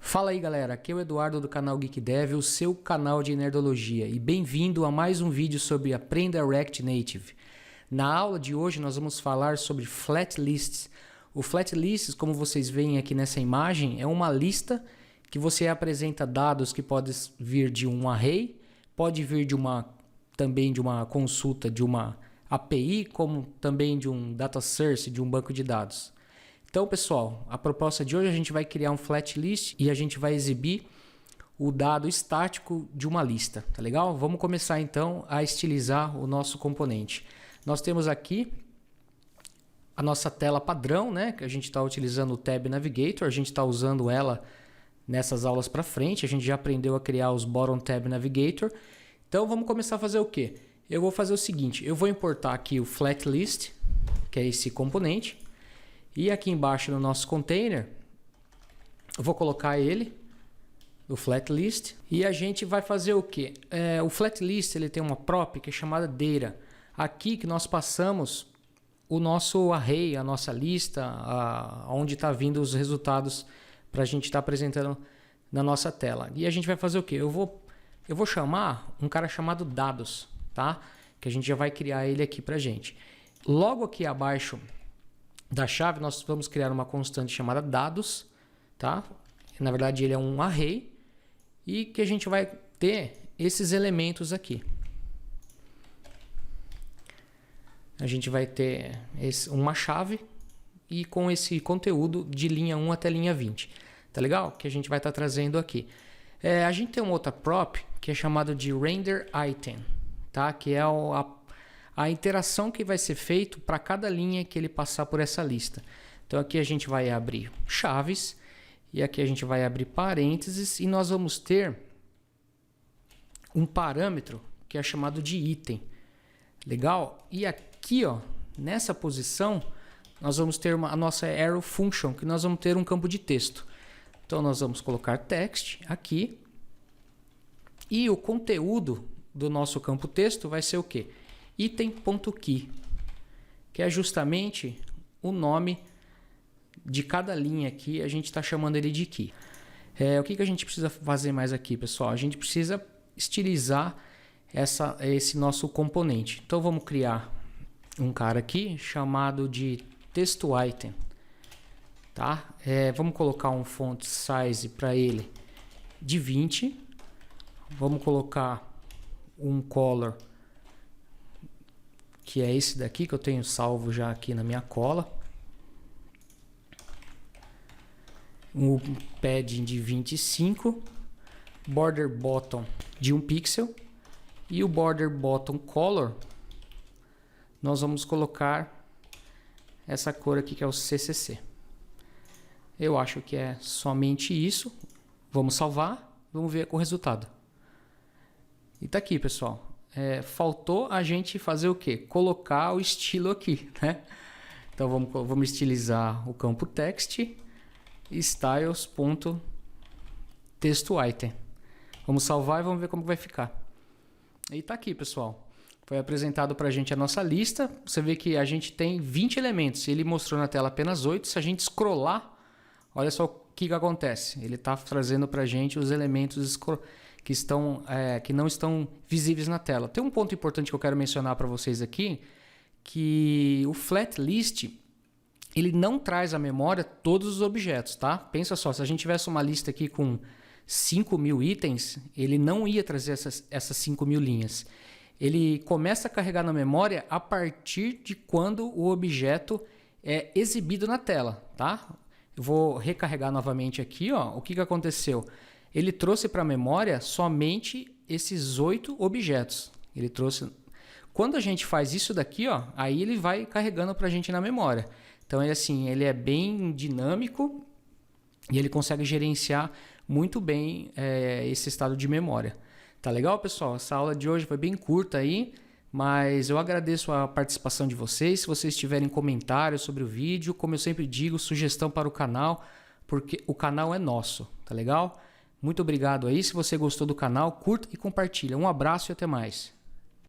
Fala aí galera, aqui é o Eduardo do canal Geek Dev, o seu canal de nerdologia, e bem-vindo a mais um vídeo sobre Aprenda React Native. Na aula de hoje nós vamos falar sobre Flat Lists. O Flat Lists, como vocês veem aqui nessa imagem, é uma lista que você apresenta dados que podem vir de um array, pode vir também de uma consulta de uma API, como também de um data source, de um banco de dados. Então, pessoal, a proposta de hoje a gente vai criar um flat list e a gente vai exibir o dado estático de uma lista, tá legal? Vamos começar então a estilizar o nosso componente. Nós temos aqui a nossa tela padrão, né? Que a gente está utilizando o Tab Navigator, a gente está usando ela nessas aulas para frente, a gente já aprendeu a criar os Bottom Tab Navigator. Então, vamos começar a fazer o quê? Eu vou fazer o seguinte, eu vou importar aqui o flat list, que é esse componente. E aqui embaixo no nosso container, eu vou colocar ele, o flat list, e a gente vai fazer o que? O flat list ele tem uma prop que é chamada data. Aqui que nós passamos o nosso array, a nossa lista, onde está vindo os resultados para a gente estar apresentando na nossa tela. E a gente vai fazer o que? Eu vou chamar um cara chamado dados, tá? Que a gente já vai criar ele aqui para a gente. Logo aqui abaixo da chave, nós vamos criar uma constante chamada dados, tá? Na verdade, ele é um array e que a gente vai ter esses elementos aqui. A gente vai ter uma chave e com esse conteúdo de linha 1 até linha 20. Tá legal? Que a gente vai estar trazendo aqui. A gente tem uma outra prop que é chamada de render item, tá? Que é a interação que vai ser feito para cada linha que ele passar por essa lista. Então aqui a gente vai abrir chaves e aqui a gente vai abrir parênteses e nós vamos ter um parâmetro que é chamado de item. Legal? E aqui, ó, nessa posição, nós vamos ter a nossa arrow function, que nós vamos ter um campo de texto. Então nós vamos colocar text aqui e o conteúdo do nosso campo texto vai ser o quê? Item.key, que é justamente o nome de cada linha aqui, a gente está chamando ele de key. O que a gente precisa fazer mais aqui, pessoal? A gente precisa estilizar esse nosso componente. Então vamos criar um cara aqui chamado de textoItem. Tá? Vamos colocar um font size para ele de 20. Vamos colocar um color que é esse daqui que eu tenho salvo já aqui na minha cola. Um padding de 25, border bottom de 1 pixel e o border bottom color nós vamos colocar essa cor aqui que é o CCC. Eu acho que é somente isso. Vamos salvar, vamos ver com o resultado. E tá aqui, pessoal. Faltou a gente fazer o que? Colocar o estilo aqui, né? Então vamos estilizar o campo text styles.textoItem. Vamos salvar e vamos ver como vai ficar. E tá aqui, pessoal. Foi apresentado para a gente a nossa lista. Você vê que a gente tem 20 elementos. Ele mostrou na tela apenas 8. Se a gente scrollar, olha só o que acontece. Ele está trazendo para a gente os elementos que não estão visíveis na tela. Tem um ponto importante que eu quero mencionar para vocês aqui, que o flat list ele não traz à memória todos os objetos, tá? Pensa só, se a gente tivesse uma lista aqui com 5.000 itens, ele não ia trazer essas 5.000 linhas. Ele começa a carregar na memória a partir de quando o objeto é exibido na tela, tá? Eu vou recarregar novamente aqui, ó. O que aconteceu? Ele trouxe para a memória somente esses 8 objetos. Ele trouxe. Quando a gente faz isso daqui, ó, aí ele vai carregando para a gente na memória. Então ele é bem dinâmico e ele consegue gerenciar muito bem esse estado de memória. Tá legal, pessoal? Essa aula de hoje foi bem curta aí, mas eu agradeço a participação de vocês. Se vocês tiverem comentários sobre o vídeo, como eu sempre digo, sugestão para o canal, porque o canal é nosso, tá legal? Muito obrigado aí. Se você gostou do canal, curta e compartilha. Um abraço e até mais.